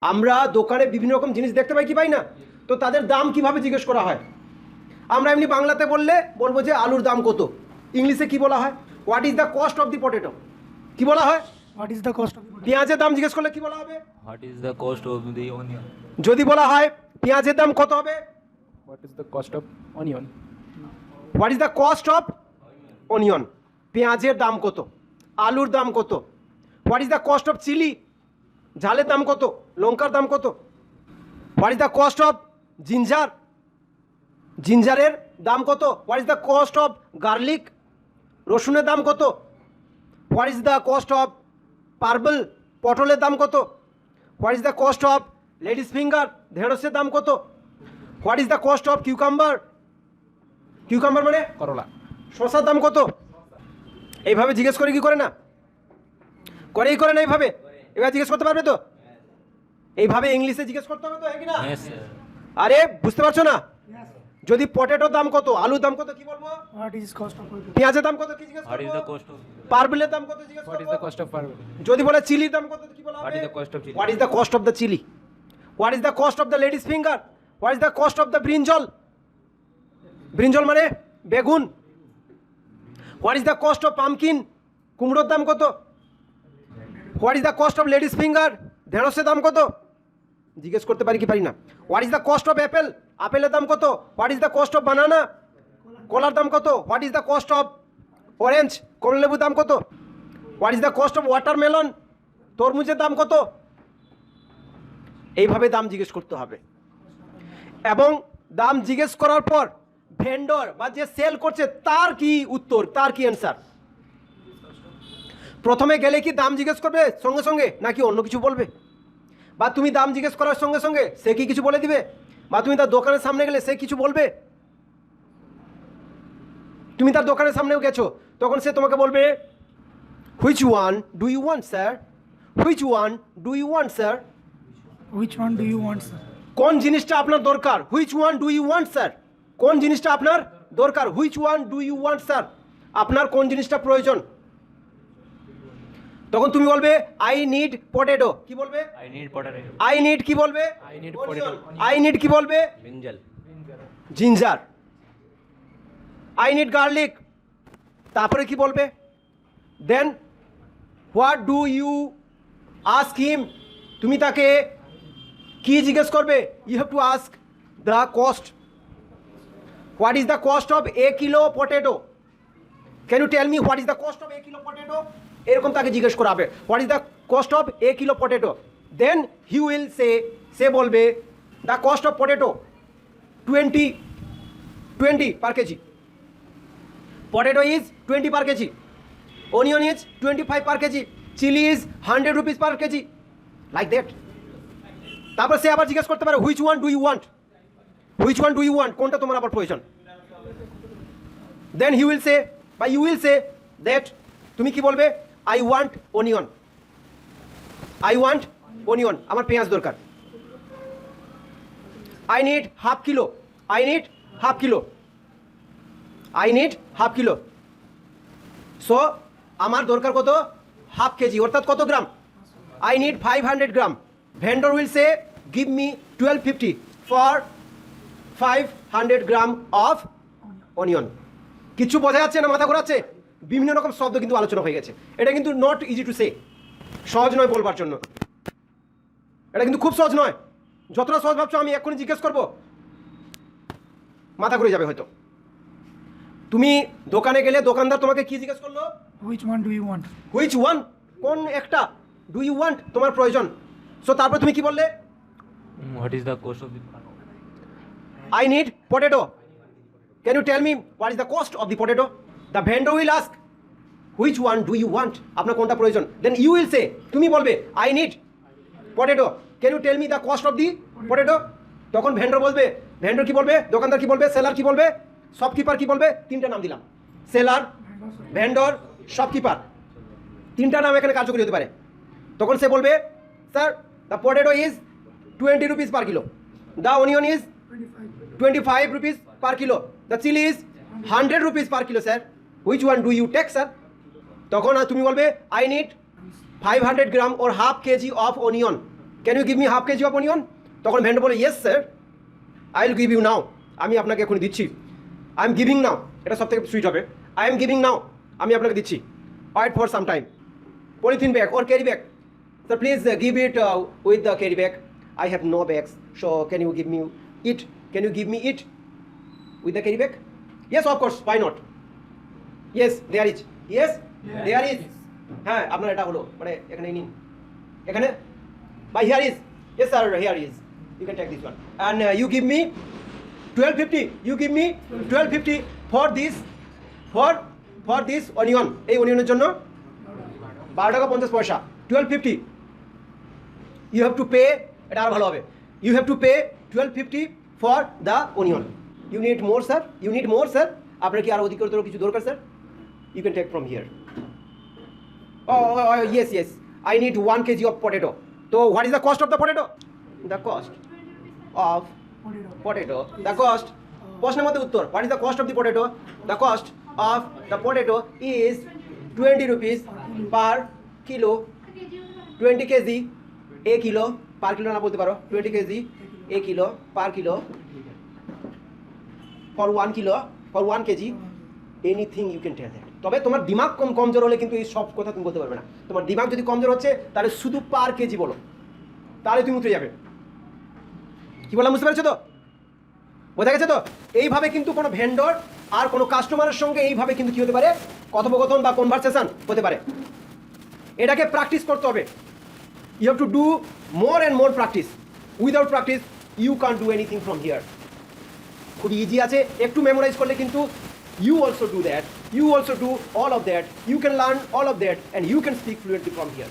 আমরা দোকানে বিভিন্ন রকম জিনিস দেখতে পাই কি পাই না, তো তাদের দাম কিভাবে জিজ্ঞেস করা হয়? আমরা এমনি বাংলাতে বলবো যে আলুর দাম কত। ইংলিশে কি বলা হয়? What is the cost of the potato. কি বলা হয়? What is the cost of পেঁয়াজের দাম জিজ্ঞেস করলে কি বলা হবে? What is the cost of the onion. যদি বলা হয় পেঁয়াজের দাম কত হবে? What is the cost of onion. What is the cost of onion. পেঁয়াজের দাম কত, আলুর দাম কত। What is the cost of chilli, ঝালের দাম কত, লঙ্কার দাম কত। What is the cost of ginger, জিঞ্জারের দাম কত। What is the cost of garlic, রসুনের দাম কত। What is the cost of purple, পটলের দাম কত। What is the cost of ladies finger, ঢেঁড়সের দাম কত। What is the cost of cucumber, cucumber মানে করলা, শসার দাম কত। এইভাবে জিজ্ঞেস করে কি করে না, করেই করে না এইভাবে। এবার জিজ্ঞেস করতে পারবে তো? এইভাবে ইংলিশে জিজ্ঞেস করতে হবে তো, হ্যাঁ কি না? আরে বুঝতে পারছো না? যদি পটেটোর দাম কত, আলুর দাম কত কি বলবো? হোয়াট ইজ কস্ট অফ পেঁয়াজের দাম কত কি জিজ্ঞেস হোয়াট ইজ দ্য করবো? কস্ট অফ পার্পলের দাম কত জিজ্ঞেস হোয়াট ইজ করবো? The cost of purple. যদি বলে চিলির দাম কত কি বলা হবে? What is the cost of chilli. What is the cost of the chilli. What is the cost of the ladies finger. What is the cost of the brinjal, brinjal মানে বেগুন। What is the cost of pumpkin, কুমড়োর দাম কত। What is the cost of ladies finger, ঢেঁড়সের দাম কত। জিজ্ঞেস করতে পারি কি পারি না? What is the cost of apple, আপেলের দাম কত। What is the cost of banana, কলার দাম কত। What is the cost of orange, কমলালেবুর দাম কত। What is the cost of watermelon, তরমুজের দাম কত। এইভাবে দাম জিজ্ঞেস করতে হবে। এবং দাম জিজ্ঞেস করার পর ভেন্ডর বা যে সেল করছে তার কি উত্তর, তার কি অ্যান্সার। প্রথমে গেলে কি দাম জিজ্ঞেস করবে সঙ্গে সঙ্গে, নাকি অন্য কিছু বলবে? বা তুমি দাম জিজ্ঞেস করার সঙ্গে সঙ্গে সে কি কিছু বলে দিবে? বা তুমি তার দোকানের সামনে গেলে সে কিছু বলবে? তুমি তার দোকানের সামনেও গেছো, তখন সে তোমাকে বলবে which one do you want sir, which one do you want sir. Which one do you want sir. কোন জিনিসটা আপনার দরকার? Which one do you want sir. কোন জিনিসটা আপনার দরকার? Which one do you want sir. আপনার কোন জিনিসটা প্রয়োজন? তখন তুমি বলবে আই নিড পটেটো। কি বলবে? I need potato. I need কি বলবে? I need potato. I need কি বলবে? Brinjal. Ginger. I need garlic. তারপরে কি বলবে? Then what do you ask him. তুমি তাকে কি জিজ্ঞেস করবে? You have to ask the cost. What is the cost of a kilo potato. Can you tell me what is the cost of a kilo potato. এরকম তাকে জিজ্ঞেস করা হবে what is the cost of a kilo potato. Then he will say বলবে the cost of potato 20 per KG. Potato is 20 per KG. Onion is 25 per KG. Chilli is 100 rupees per KG. Like that. তারপর সে আবার জিজ্ঞেস করতে পারে which one do you want. Which one do you want, কোনটা তোমার আবার প্রয়োজন। দেন হি উইল সে বা ইউ উইল সে দ্যাট, তুমি কি বলবে? I want onion. I want onion, আমার পেঁয়াজ দরকার। I need half kilo. I need half kilo. I need half kilo. So আমার দরকার কত? হাফ কেজি, অর্থাৎ কত gram? I need 500 gram. Vendor will say give me 1250 for 500 gram of onion. কিছু বোঝা যাচ্ছে না? মাথা ঘোরাচ্ছে? বিভিন্ন রকম শব্দ কিন্তু আলোচনা হয়ে গেছে। এটা কিন্তু নট ইজি টু সে, সহজ নয় বলবার জন্য। এটা কিন্তু খুব সহজ নয়। যতটা সহজ ভাবছো আমি এক্ষুনি জিজ্ঞেস করবো, মাথা ঘুরে যাবে হয়তো। তুমি দোকানে গেলে দোকানদার তোমাকে কি জিজ্ঞেস করলো? Which one do you want. Which one, কোন একটা। ডু ইউ ওয়ান্ট, তোমার প্রয়োজন। সো তারপর তুমি কি বললে? What is the cost of the I need potato. Can you tell me what is the cost of the potato? The vendor will ask, which one do you want? আপনার কোনটা প্রয়োজন? Then you will say, তুমি বলবে I need potato. Can you tell me the cost of the potato? তখন vendor বলবে, vendor কি বলবে? দোকানদার কি বলবে? সেলার কি বলবে? শপকিপার কি বলবে? তিনটা নাম দিলাম, সেলার, ভেন্ডর, শপকিপার। তিনটা নাম এখানে কার্যকরী হতে পারে। তখন সে বলবে, sir the potato is 20 rupees per kilo. The onion is 25 rupees per kilo. The chili is 100 rupees per kilo, sir. Which one do you take, sir? তখন তুমি বলবে I need 500 গ্রাম or half kg of onion. Can you give me half KG of onion? তখন vendor বলে yes sir, I will give you now, আমি আপনাকে এখনই দিচ্ছি। আই এম গিভিং নাও, এটা সব থেকে সুইট হবে। আই এম গিভিং নাও, আমি আপনাকে দিচ্ছি। Wait for some time. Polythene bag or carry bag, sir please give it with the carry bag. I have no bags, so can you give me it? Can you give me it with the carry bag? Yes of course, why not? Yes there is, yes there is. হ্যাঁ আপনার এটা হলো, মানে এখানে নিন, এখানে by here is, yes sir here is, you can take this one and you give me 1250, you give me 1250 for this, for this onion. এই অনিয়নের জন্য 12 টাকা 50 পয়সা, 1250। ইউ হ্যাভ টু পে, এটা আর ভালো হবে, you have to pay 1250 for the onion. You need more sir, you need more sir, আপনার কি আরও অধিকতর কিছু দরকার sir? You can take from here. Yes yes, I need 1 kg of potato. তো what is the cost of the potato? The cost of potato, the cost, প্রশ্নের মধ্যে উত্তর, what is the cost of the potato? The cost of the potato is 20 rupees per kilo, 20 kg a kilo, per kilo না বলতে পারো, 20 kg a kilo per kilo, for 1 kilo, for 1 kg, anything you can tell that. তবে তোমার দিমাগ কমজোর হলে কিন্তু এই সব কথা তুমি বলতে পারবে না। তোমার দিমাগ যদি কমজোর হচ্ছে তাহলে শুধু পার কেজি বলো, তাহলে তুমি উঠে যাবে। কি বললাম বুঝতে পেরেছো তো? বোঝা গেছে তো? এইভাবে কিন্তু কোনো ভেন্ডর আর কোনো কাস্টমারের সঙ্গে এইভাবে কিন্তু কী হতে পারে, কথোপকথন বা কনভারসেশন হতে পারে। এটাকে প্র্যাকটিস করতে হবে। You have to do more and more practice. Without practice you can do anything from here. খুব ইজি আছে, একটু মেমোরাইজ করলে কিন্তু you also do that, you also do all of that, you can learn all of that and you can speak fluently from here.